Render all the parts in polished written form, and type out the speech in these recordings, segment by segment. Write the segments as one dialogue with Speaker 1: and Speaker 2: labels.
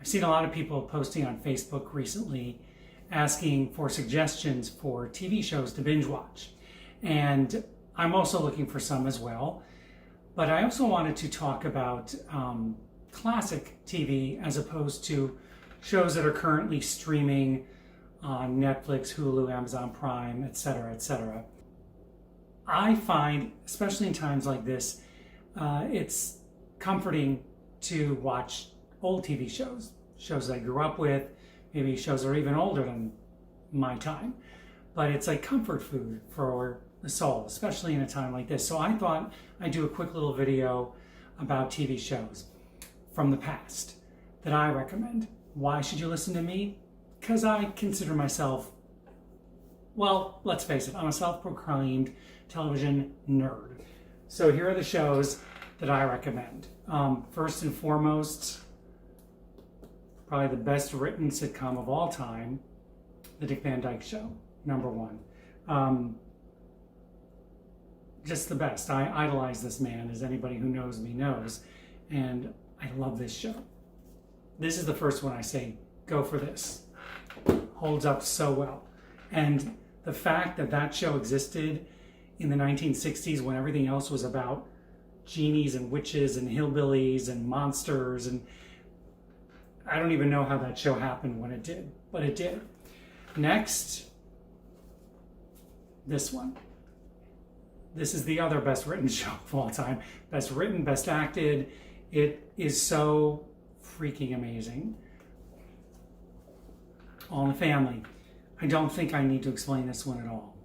Speaker 1: I've seen a lot of people posting on Facebook recently asking for suggestions for TV shows to binge watch. And I'm also looking for some as well. But I also wanted to talk about classic TV as opposed to shows that are currently streaming on Netflix, Hulu, Amazon Prime, etc., etc. I find, especially in times like this, it's comforting to watch old TV shows I grew up with, maybe shows that are even older than my time. But it's like comfort food for the soul, especially in a time like this. So I thought I'd do a quick little video about TV shows from the past that I recommend. Why should you listen to me? Because I consider myself, well, let's face it, I'm a self-proclaimed television nerd. So here are the shows that I recommend. First and foremost, probably the best written sitcom of all time, The Dick Van Dyke Show, #1. Just the best. I idolize this man, as anybody who knows me knows, and I love this show. This is the first one I say, go for this. Holds up so well. And the fact that that show existed in the 1960s when everything else was about genies and witches and hillbillies and monsters, and I don't even know how that show happened when it did, but it did. Next, this one. This is the other best written show of all time. Best written, best acted. It is so freaking amazing. All in the Family. I don't think I need to explain this one at all.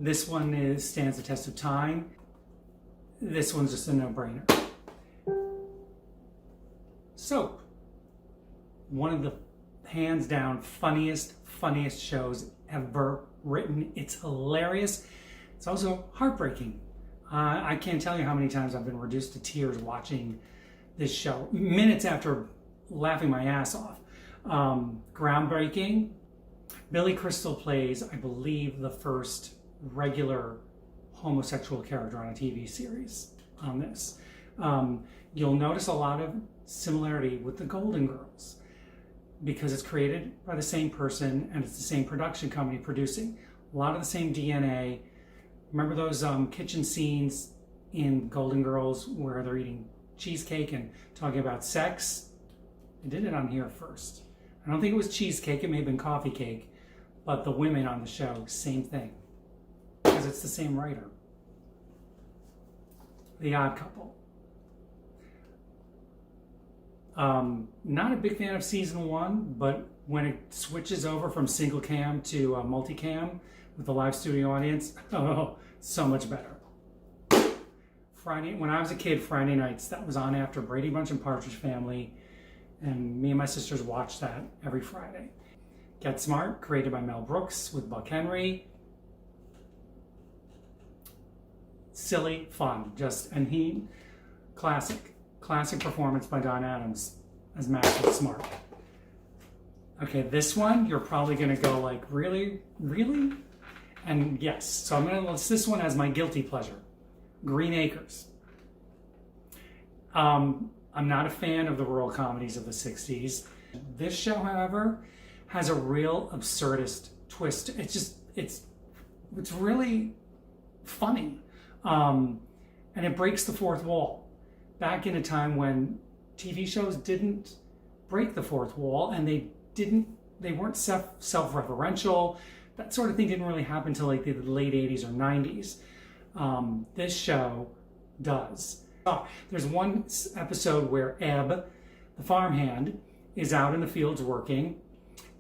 Speaker 1: This one stands the test of time. This one's just a no-brainer. Soap. One of the hands down funniest shows ever written. It's hilarious. It's also heartbreaking. I can't tell you how many times I've been reduced to tears watching this show, minutes after laughing my ass off. Groundbreaking. Billy Crystal plays, I believe, the first regular homosexual character on a TV series on this. You'll notice a lot of similarity with the Golden Girls because it's created by the same person and it's the same production company producing. A lot of the same DNA. Remember those kitchen scenes in Golden Girls where they're eating cheesecake and talking about sex? They did it on here first. I don't think it was cheesecake, it may have been coffee cake, but the women on the show, same thing. Because it's the same writer. The Odd Couple. Not a big fan of season 1, but when it switches over from single cam to multicam with the live studio audience, oh, so much better. When I was a kid, Friday nights, that was on after Brady Bunch and Partridge Family, and me and my sisters watched that every Friday. Get Smart, created by Mel Brooks with Buck Henry. Silly, fun, classic performance by Don Adams as Maxwell Smart. Okay, this one, you're probably gonna go like, really? Really? And yes, so I'm gonna list this one as my guilty pleasure. Green Acres. I'm not a fan of the rural comedies of the 60s. This show, however, has a real absurdist twist. It's really funny. And it breaks the fourth wall. Back in a time when TV shows didn't break the fourth wall and they weren't self-referential. That sort of thing didn't really happen until like the late 80s or 90s. This show does. There's one episode where Ebb, the farmhand, is out in the fields working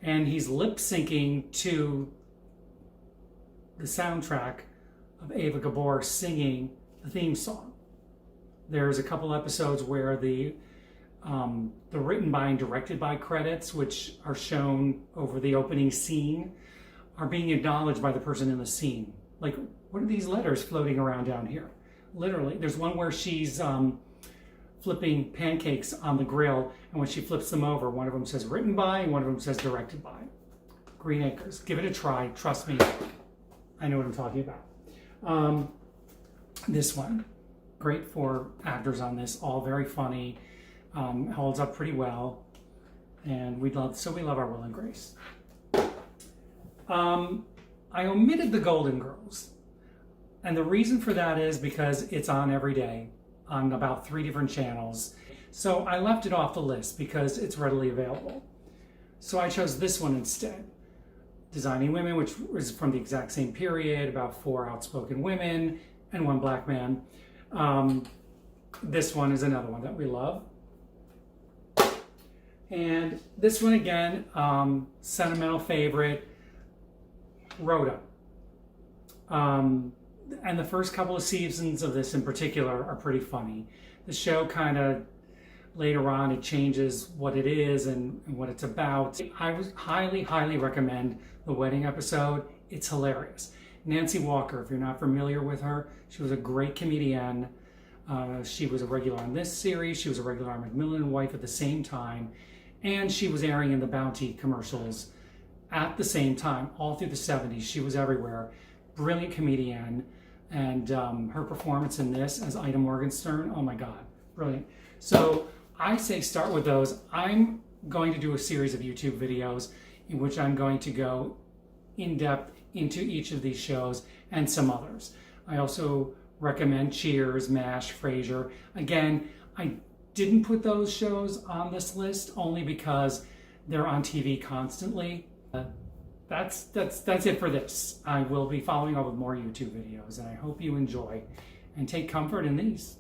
Speaker 1: and he's lip syncing to the soundtrack of Ava Gabor singing the theme song. There's a couple episodes where the written by and directed by credits, which are shown over the opening scene, are being acknowledged by the person in the scene. Like, what are these letters floating around down here? Literally, there's one where she's flipping pancakes on the grill, and when she flips them over, one of them says written by and one of them says directed by. Green Acres. Give it a try. Trust me. I know what I'm talking about. This one. Great for actors on this. All very funny. Holds up pretty well, and we love our Will and Grace. I omitted the Golden Girls, and the reason for that is because it's on every day on about 3 different channels. So I left it off the list because it's readily available. So I chose this one instead. Designing Women, which was from the exact same period, about 4 outspoken women and 1 black man. This one is another one that we love. And this one again, sentimental favorite, Rhoda. And the first couple of seasons of this in particular are pretty funny. The show kind of, later on, it changes what it is and what it's about. I would highly, highly recommend the wedding episode. It's hilarious. Nancy Walker, if you're not familiar with her, she was a great comedian. She was a regular on this series. She was a regular on McMillan and Wife at the same time. And she was airing in the Bounty commercials at the same time, all through the 70s. She was everywhere. Brilliant comedian. And her performance in this as Ida Morgenstern, oh my God, brilliant. So I say start with those. I'm going to do a series of YouTube videos in which I'm going to go in depth into each of these shows and some others. I also recommend Cheers, MASH, Frasier. Again, I didn't put those shows on this list only because they're on TV constantly. That's it for this. I will be following up with more YouTube videos, and I hope you enjoy and take comfort in these.